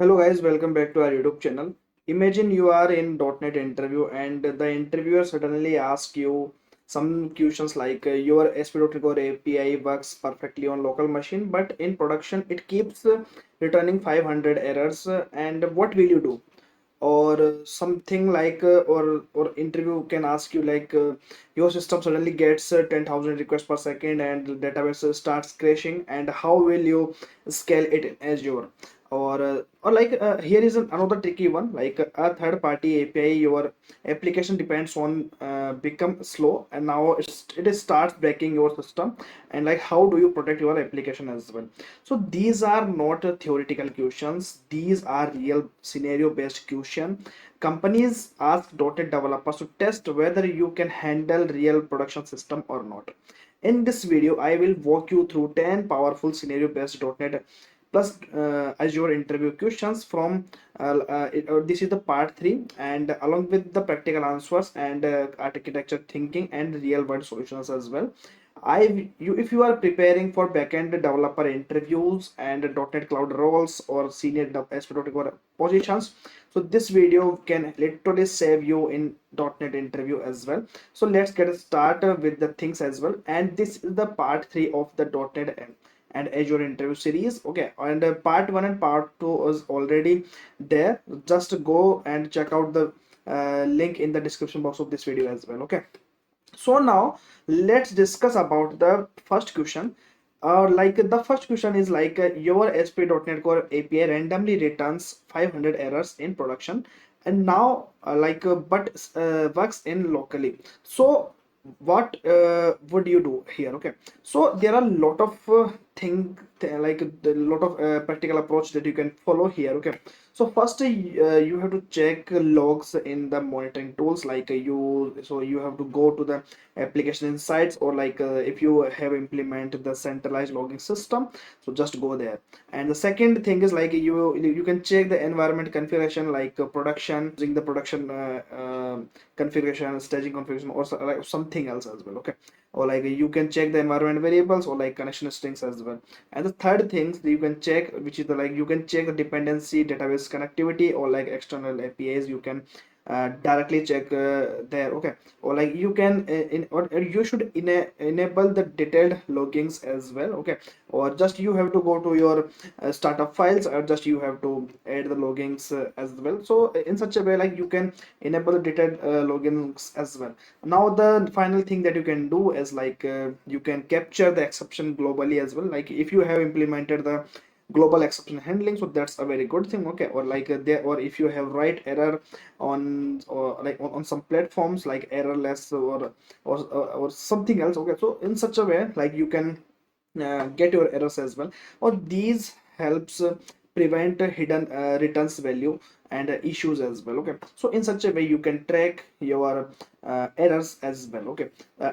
Hello guys, welcome back to our YouTube channel. Imagine you are in .NET interview and the interviewer suddenly asks you some questions like your ASP.NET Core API works perfectly on local machine, but in production it keeps returning 500 errors, and what will you do? Or something like or interview can ask you like your system suddenly gets 10,000 requests per second and the database starts crashing, and how will you scale it in Azure? Or like here is another tricky one, like a third party API, your application depends on become slow, and now it starts breaking your system, and like how do you protect your application as well? So these are not theoretical questions, these are real scenario based question. Companies ask .NET developers to test whether you can handle real production system or not. In this video, I will walk you through 10 powerful scenario based .NET plus Azure interview questions from this is the part 3, and along with the practical answers and architecture thinking and real world solutions as well. If you are preparing for backend developer interviews and .NET Cloud roles or senior ASP.NET positions, so this video can literally save you in .NET interview as well. So let's get started with the things as well. And this is the part 3 of the .NET and Azure interview series. Okay, and part 1 and part 2 is already there. Just go and check out the link in the description box of this video as well. Okay, so now let's discuss about the first question. Like the first question is like your ASP.NET Core API randomly returns 500 errors in production, and now works in locally. So what would you do here? Okay, so there are a lot of like a lot of practical approach that you can follow here. Okay, so first you have to check logs in the monitoring tools, like you have to go to the application insights, or like if you have implemented the centralized logging system, so just go there. And the second thing is like you can check the environment configuration, like production, using the production configuration, staging configuration, or like something else as well. Okay, or like you can check the environment variables or like connection strings as well. And the third things that you can check, which is the like you can check the dependency database connectivity, or like external APIs you can directly check there. Okay, or like you can or you should enable the detailed loggings as well. Okay, or just you have to go to your startup files, or just you have to add the loggings as well. So in such a way, like you can enable the detailed logins as well. Now the final thing that you can do is like you can capture the exception globally as well. Like if you have implemented the global exception handling, so that's a very good thing. Okay, or like there, or if you have write error on, or like on some platforms like errorless, or something else. Okay, so in such a way, like you can get your errors as well, or these helps prevent hidden returns value and issues as well. Okay, so in such a way you can track your errors as well. Okay,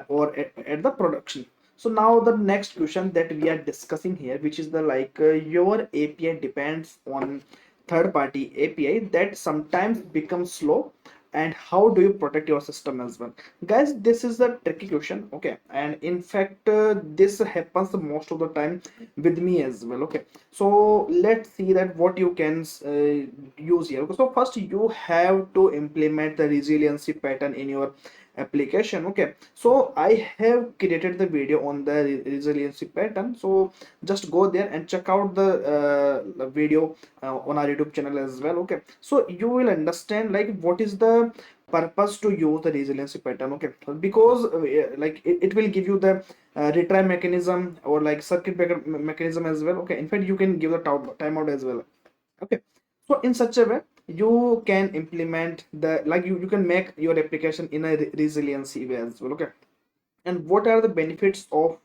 or at the production. So now the next question that we are discussing here, which is the like your API depends on third party API that sometimes becomes slow, and how do you protect your system as well? Guys, this is a tricky question. Okay, and in fact this happens most of the time with me as well. Okay, so let's see that what you can use here. So first you have to implement the resiliency pattern in your application. Okay, so I have created the video on the resiliency pattern, so just go there and check out the video on our YouTube channel as well. Okay, so you will understand like what is the purpose to use the resiliency pattern. Okay, because like it will give you the retry mechanism, or like circuit breaker mechanism as well. Okay, in fact you can give the timeout as well. Okay, so in such a way you can implement the like you can make your application in a resiliency way as well. Okay, and what are the benefits of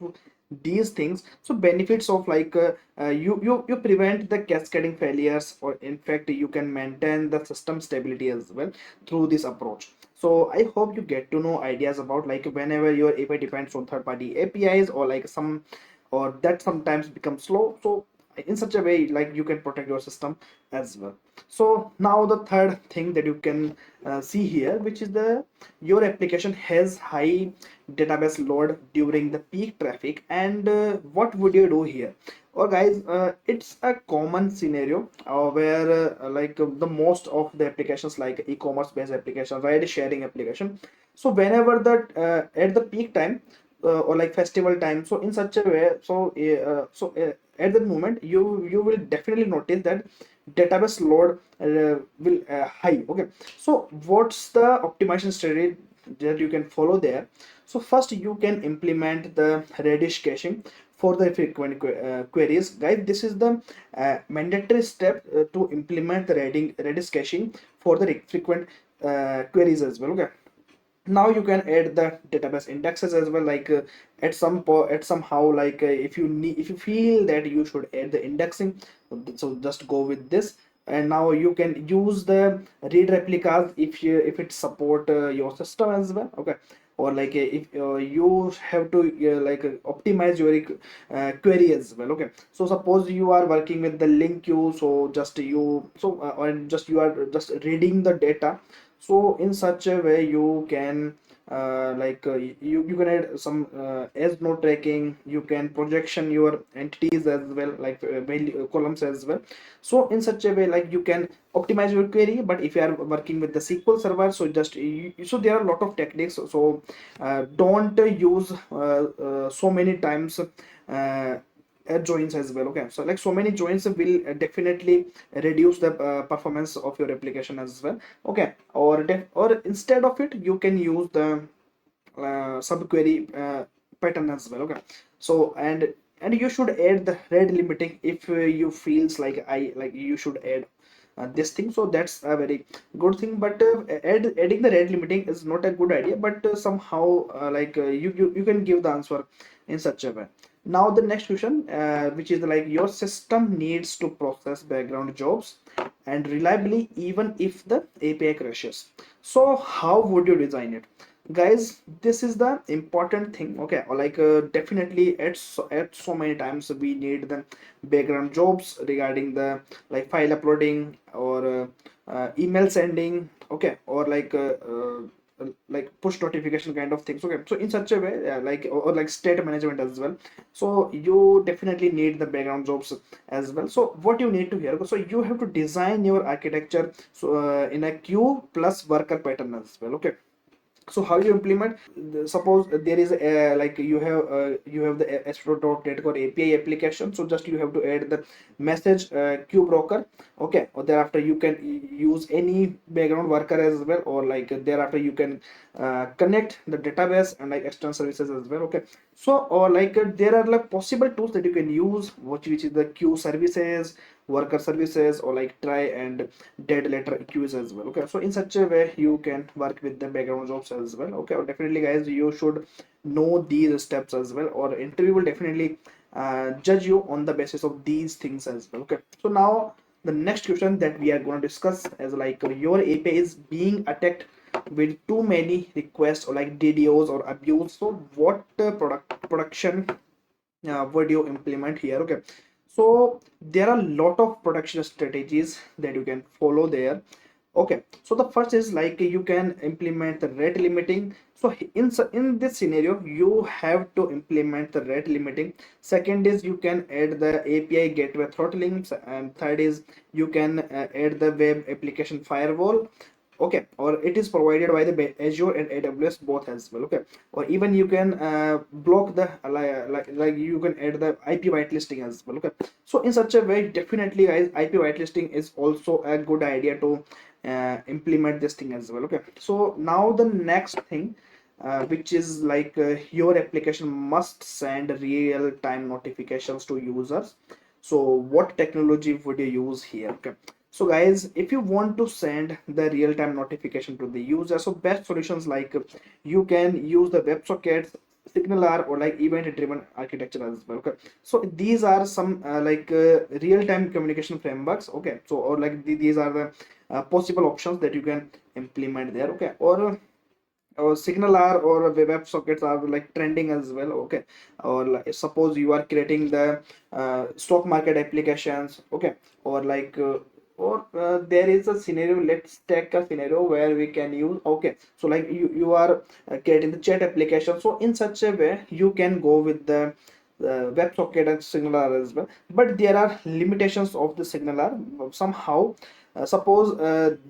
these things? So benefits of like you prevent the cascading failures, or in fact you can maintain the system stability as well through this approach. So I hope you get to know ideas about like whenever your API depends on third party APIs, or like some, or that sometimes becomes slow. So in such a way like you can protect your system as well. So now the third thing that you can see here, which is the your application has high database load during the peak traffic, and what would you do here? Or guys, it's a common scenario where the most of the applications like e-commerce based applications, ride sharing application, so whenever that at the peak time or like festival time, so in such a way, at that moment you will definitely notice that database load will high. Okay, so what's the optimization strategy that you can follow there? So first you can implement the Redis caching for the frequent queries. Guys, this is the mandatory step to implement the Redis caching for the frequent queries as well. Okay, now you can add the database indexes as well, like at somehow like if you need, if you feel that you should add the indexing, so just go with this. And now you can use the read replicas if you, if it support your system as well. Okay, or like if you have to optimize your query as well. Okay, so suppose you are working with the link queue, so just you so or just you are just reading the data, so in such a way you can you can add some as node tracking, you can projection your entities as well, like value columns as well. So in such a way like you can optimize your query. But if you are working with the SQL server, so just so there are a lot of techniques, so don't use so many times joins as well. Okay, so like so many joins will definitely reduce the performance of your application as well. Okay, or instead of it you can use the subquery pattern as well. Okay, so and you should add the rate limiting if you feels like you should add this thing, so that's a very good thing. But adding the rate limiting is not a good idea, but somehow you can give the answer in such a way. Now the next question, which is like your system needs to process background jobs and reliably even if the API crashes. So how would you design it? Guys, this is the important thing. Okay, or definitely at so many times we need the background jobs regarding the like file uploading or email sending. Okay, or like push notification kind of things. Okay, so in such a way or like state management as well, so you definitely need the background jobs as well. So what you need to here, so you have to design your architecture so in a queue plus worker pattern as well. Okay, so how you implement, suppose there is a like you have the ASP.NET Core API application, so just you have to add the message queue broker. Okay, or thereafter you can use any background worker as well, or like thereafter you can connect the database and like external services as well. Okay, so or like there are like possible tools that you can use, which is the queue services, worker services, or like try and dead letter queues as well. Okay, so in such a way you can work with the background jobs as well. Okay, or definitely guys you should know these steps as well, or interview will definitely judge you on the basis of these things as well. Okay, so now the next question that we are going to discuss is like your API is being attacked with too many requests or like DDoS or abuse. So what production would you implement here? Okay, so there are a lot of production strategies that you can follow there. Okay, so the first is like you can implement the rate limiting. So in this scenario you have to implement the rate limiting. Second is you can add the API gateway throttling, and third is you can add the web application firewall. Okay, or it is provided by the Azure and AWS both as well. Okay, or even you can block the like you can add the IP whitelisting as well. Okay, so in such a way definitely guys IP whitelisting is also a good idea to implement this thing as well. Okay, so now the next thing which is like your application must send real time notifications to users. So what technology would you use here? Okay, so guys, if you want to send the real-time notification to the user, so best solutions like you can use the WebSockets, SignalR, or like event-driven architecture as well. Okay, so these are some real-time communication frameworks. Okay, so or like these are the possible options that you can implement there. Okay, or or SignalR or web sockets are like trending as well. Okay, or like, suppose you are creating the stock market applications. Okay, or like there is a scenario. Let's take a scenario where we can use. Okay, so like you are creating the chat application. So in such a way you can go with the WebSocket and SignalR as well, but there are limitations of the SignalR somehow. Suppose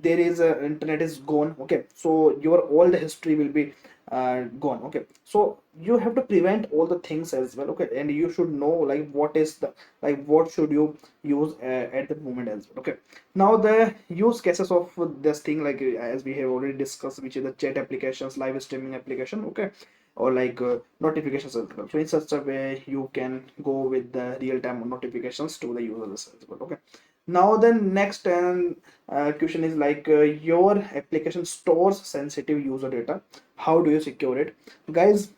there is a internet is gone. Okay, so your all the history will be gone. Okay, so you have to prevent all the things as well. Okay, and you should know like what is the like what should you use at the moment as well. Okay, now the use cases of this thing, like as we have already discussed, which is the chat applications, live streaming application. Okay, or like notifications as well. So in such a way you can go with the real-time notifications to the users as well. Okay, now the next question is like your application stores sensitive user data. How do you secure it, guys?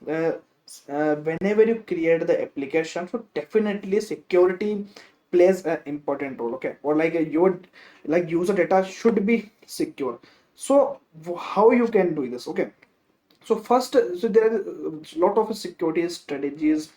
Whenever you create the application, so definitely security plays an important role. Okay, or like your like user data should be secure. So how you can do this? Okay, so first, so there are a lot of security strategies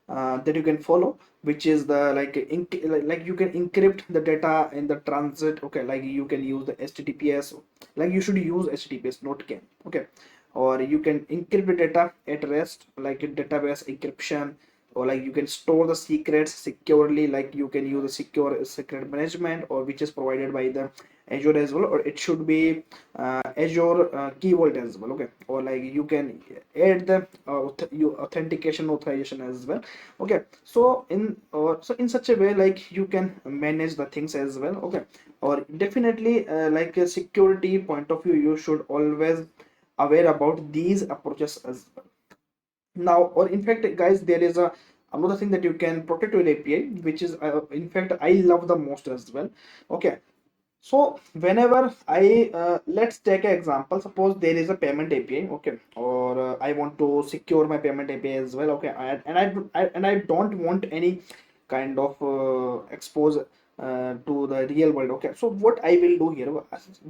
that you can follow, which is the like you can encrypt the data in the transit. Okay, like you can use the HTTPS, like you should use HTTPS, not CAN. Okay, or you can encrypt the data at rest, like database encryption, or like you can store the secrets securely, like you can use a secure secret management, or which is provided by the Azure as well, or it should be Azure Key Vault as well. Okay, or like you can add the authentication authorization as well. Okay, so in such a way like you can manage the things as well. Okay, or definitely like a security point of view, you should always aware about these approaches as well. Now, or in fact guys, there is a another thing that you can protect your API, which is in fact I love the most as well. Okay, so whenever I let's take an example. Suppose there is a payment API. Okay, or I want to secure my payment API as well. Okay, I don't want any kind of expose to the real world. Okay, so what I will do here,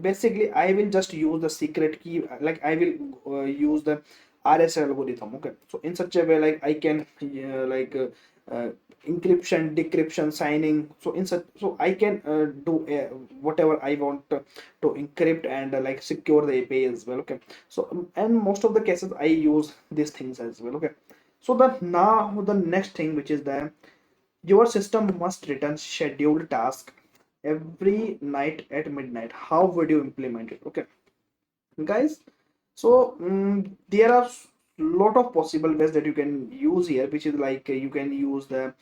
basically I will just use the secret key, like I will use the RSA algorithm. Okay, so in such a way like I can uh, encryption, decryption, signing. So in such, so I can do whatever I want to encrypt and like secure the API as well. Okay, so and most of the cases I use these things as well. Okay, so the now the next thing, which is that your system must return scheduled task every night at midnight. How would you implement it? Okay, guys, so there are lot of possible ways that you can use here, which is like you can use the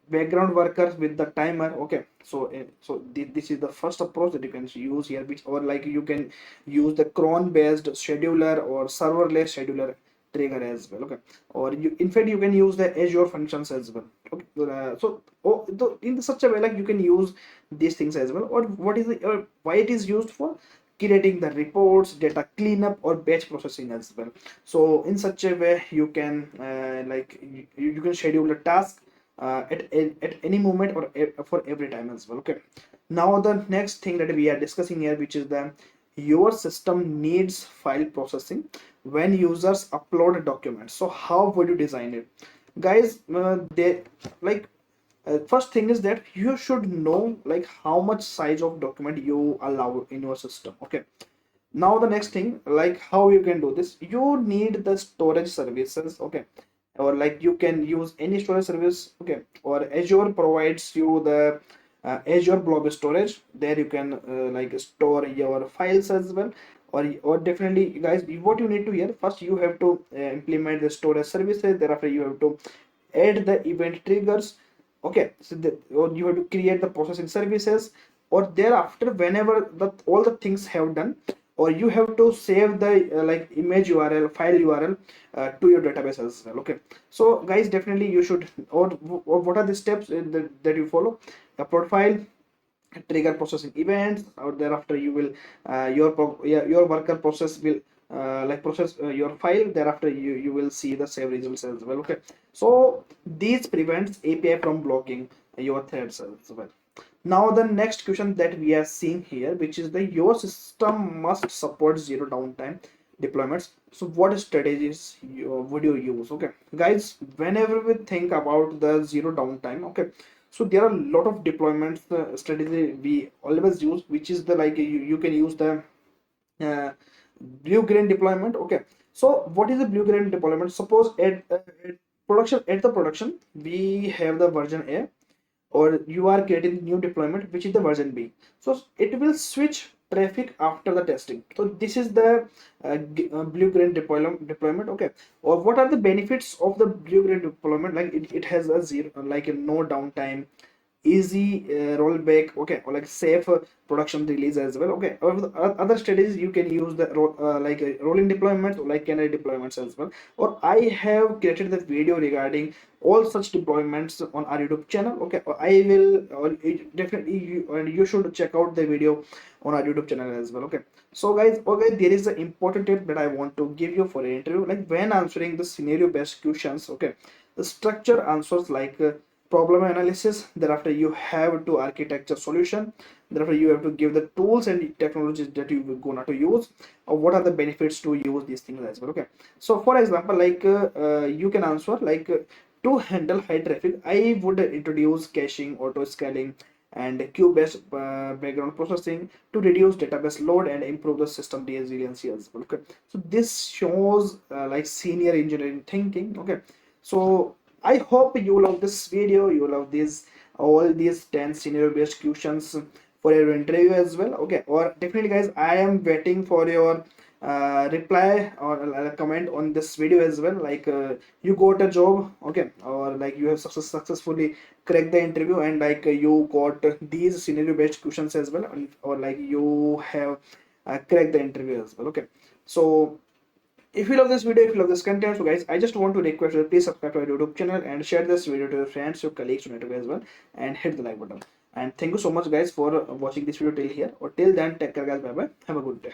background workers with the timer. Okay, so this is the first approach that you can use here, which, or like you can use the cron based scheduler or serverless scheduler trigger as well. Okay, or you in fact you can use the Azure functions as well. Okay, in such a way like you can use these things as well. Or what is why it is used for creating the reports, data cleanup, or batch processing as well. So in such a way you can you can schedule a task at any moment or for every time as well. Okay, now the next thing that we are discussing here, which is the your system needs file processing when users upload documents. So how would you design it, guys? They like first thing is that you should know like how much size of document you allow in your system. Okay, now the next thing, like how you can do this, you need the storage services. Okay, or like you can use any storage service. Okay, or Azure provides you the Azure blob storage. There you can like store your files as well. Or definitely guys, what you need to here, first you have to implement the storage services. Thereafter you have to add the event triggers. Okay, so or you have to create the processing services. Or thereafter whenever all the things have done, or you have to save the like image URL, file URL to your database as well. Okay, so guys, definitely you should, or what are the steps that you follow? Upload file, trigger processing events, or thereafter you will your worker process will like process your file. Thereafter you will see the save results as well. Okay, so this prevents API from blocking your threads as well. Now the next question that we are seeing here, which is the your system must support zero downtime deployments. So what strategies would you use? Okay, guys, whenever we think about the zero downtime, okay, so there are a lot of deployments strategy we always use, which is the like you can use the uh, blue green deployment. Okay, so what is the blue green deployment? Suppose at the production we have the version A, or you are creating new deployment which is the version B, so it will switch traffic after the testing. So this is the blue green deployment. Okay, or what are the benefits of the blue green deployment? Like it has a zero, like a no downtime, easy rollback, okay, or like safe production release as well. Okay, or the other strategies you can use the like rolling deployments or like canary deployments as well. Or I have created the video regarding all such deployments on our YouTube channel. Okay, or I will, or definitely and you should check out the video on our YouTube channel as well. Okay, so guys, okay, there is an important tip that I want to give you for an interview. Like when answering the scenario based questions, okay, the structure answers like problem analysis, thereafter you have to architecture solution, thereafter you have to give the tools and technologies that you will gonna to use, or what are the benefits to use these things as well. Okay, so for example, like you can answer like to handle high traffic I would introduce caching, auto scaling, and queue based background processing to reduce database load and improve the system resiliency as well. Okay, so this shows like senior engineering thinking. Okay, so I hope you love this video, you love these all these 10 scenario based questions for your interview as well. Okay, or definitely guys, I am waiting for your reply or comment on this video as well. Like you got a job, okay, or like you have successfully cracked the interview, and like you got these scenario based questions as well, or like you have cracked the interview as well. Okay, so if you love this video, if you love this content, so guys, I just want to request you, please subscribe to our YouTube channel and share this video to your friends, your colleagues on YouTube as well, and hit the like button. And thank you so much guys for watching this video till here, or till then, take care guys, bye bye, have a good day.